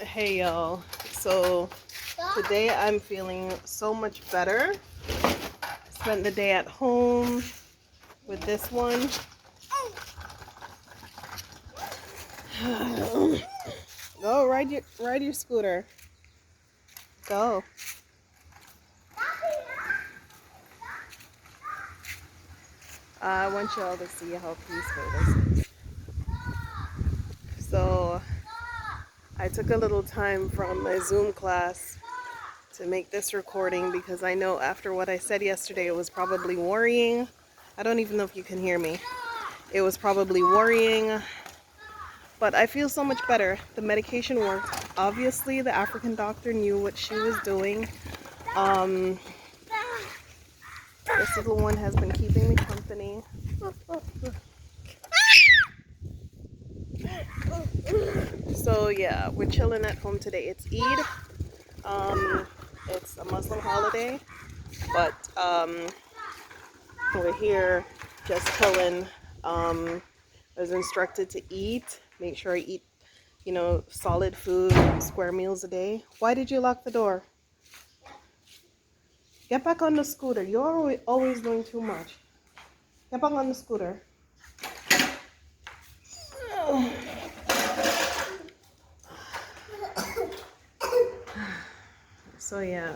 Hey y'all, so today I'm feeling so much better. Spent the day at home with this one. Go ride your scooter. Go. I want y'all to see how peaceful this is. So I took a little time from my Zoom class to make this recording because I know after what I said yesterday it was probably worrying. I don't even know if you can hear me. It was probably worrying, but I feel so much better. The medication worked. Obviously, the African doctor knew what she was doing. Um, this little one has been keeping me company. So yeah, we're chilling at home today. It's Eid. It's a Muslim holiday, but we're here just chilling. I was instructed to eat. Make sure I eat, solid food, square meals a day. Why did you lock the door? Get back on the scooter. You're always doing too much. Get back on the scooter. So yeah,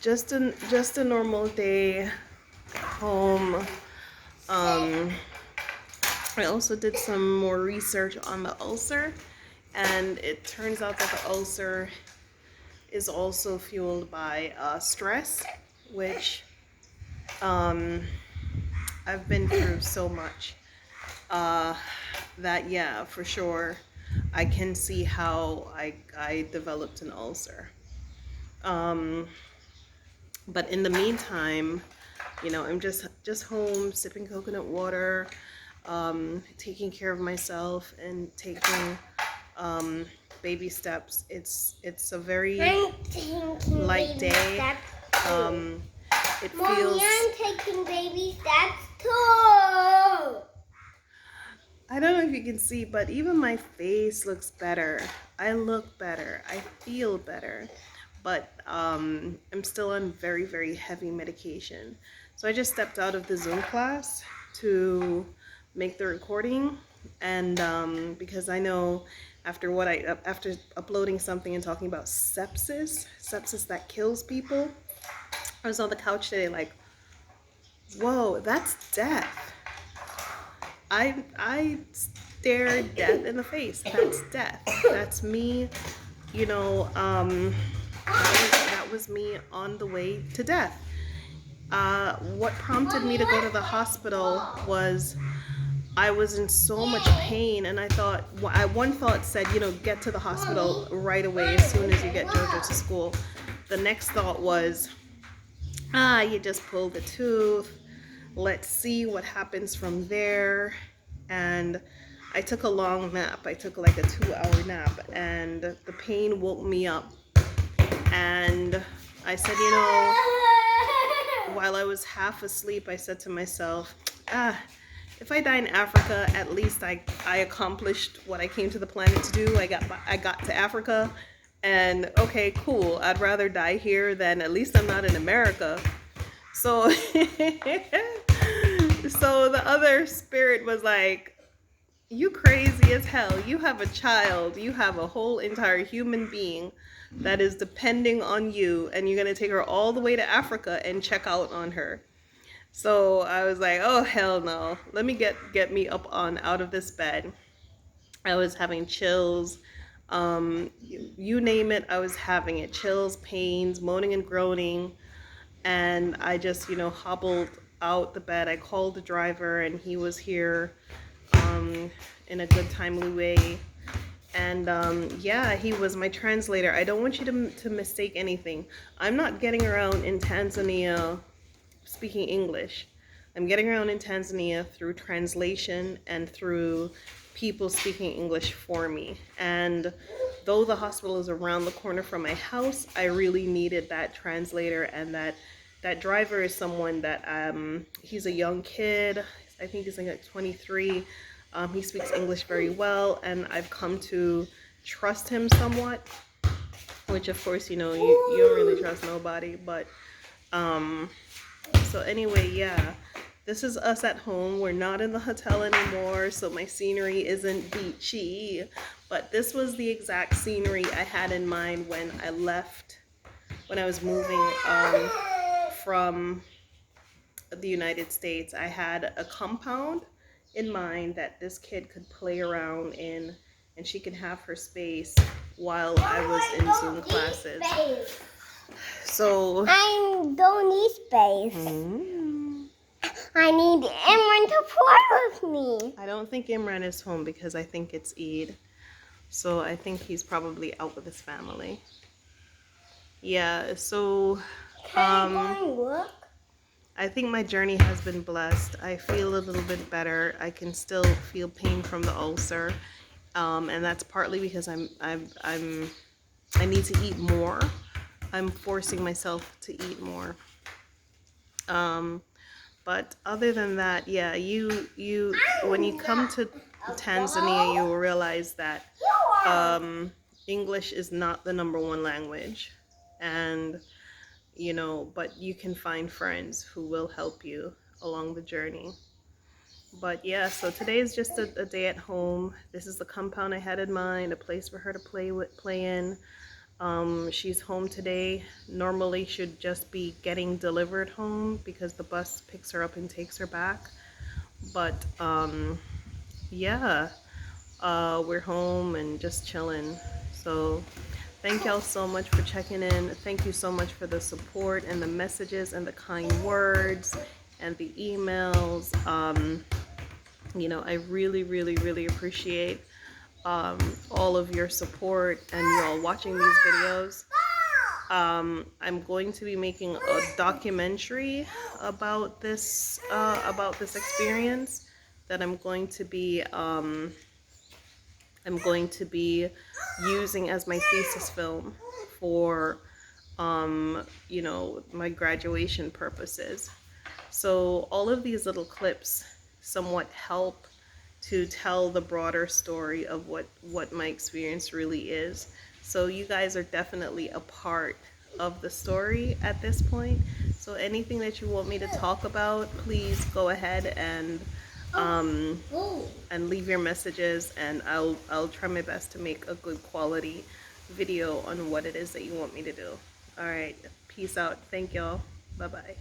just a normal day home. I also did some more research on the ulcer, and it turns out that the ulcer is also fueled by stress, which I've been through so much that yeah, for sure, I can see how I developed an ulcer. But in the meantime, I'm just home sipping coconut water, taking care of myself and taking baby steps. It's a very light day. It feels. I'm taking baby steps too. I don't know if you can see, but even my face looks better. I look better. I feel better. But I'm still on very, very heavy medication. So I just stepped out of the Zoom class to make the recording. And because I know after uploading something and talking about sepsis that kills people, I was on the couch today like, whoa, that's death. I stared death in the face. That's death. That's me, that was me on the way to death. What prompted me to go to the hospital was I was in so much pain, and I thought, one thought said, get to the hospital right away as soon as you get Jojo to school. The next thought was, you just pulled the tooth. Let's see what happens from there. And I took a long nap. I took like a 2-hour nap, and the pain woke me up. And I said, while I was half asleep, I said to myself, if I die in Africa, at least I accomplished what I came to the planet to do. I got to Africa, and okay, cool. I'd rather die here than at least I'm not in America. So, so the other spirit was like, you crazy as hell. You have a child. You have a whole entire human being that is depending on you, and you're going to take her all the way to Africa and check out on her. So I was like, oh, hell no. Let me get me up on out of this bed. I was having chills. You name it, I was having it. Chills, pains, moaning and groaning. And I just, hobbled out the bed. I called the driver, and he was here in a good timely way. And yeah, he was my translator. I don't want you to mistake anything. I'm not getting around in Tanzania speaking English. I'm getting around in Tanzania through translation and through people speaking English for me. And though the hospital is around the corner from my house, I really needed that translator, and that driver is someone that he's a young kid. I think he's like 23. He speaks English very well, and I've come to trust him somewhat, which of course, you know, you don't really trust nobody, but so anyway, yeah, this is us at home. We're not in the hotel anymore, so my scenery isn't beachy, but this was the exact scenery I had in mind when I left, when I was moving from the United States. I had a compound in mind that this kid could play around in, and she could have her space while I was in Zoom classes. So I don't need space. I need Imran to play with me. I don't think Imran is home because I think it's Eid. So I think he's probably out with his family. Yeah, so Can I go and work? I think my journey has been blessed. I feel a little bit better. I can still feel pain from the ulcer, and that's partly because I need to eat more. I'm forcing myself to eat more. But other than that, yeah, you when you come to Tanzania, you will realize that English is not the #1 language, and you know, but you can find friends who will help you along the journey. But yeah, so today is just a day at home. This is the compound I had in mind, a place for her to play in. She's home today. Normally should just be getting delivered home because the bus picks her up and takes her back. But yeah, we're home and just chilling. So thank y'all so much for checking in. Thank you so much for the support and the messages and the kind words and the emails. You know, I really, really, really appreciate all of your support and y'all watching these videos. I'm going to be making a documentary about this experience that I'm going to be using as my thesis film for you know, my graduation purposes. So all of these little clips somewhat help to tell the broader story of what my experience really is. So you guys are definitely a part of the story at this point. So anything that you want me to talk about, please go ahead and leave your messages, and I'll try my best to make a good quality video on what it is that you want me to do. All right, peace out. Thank y'all. Bye bye.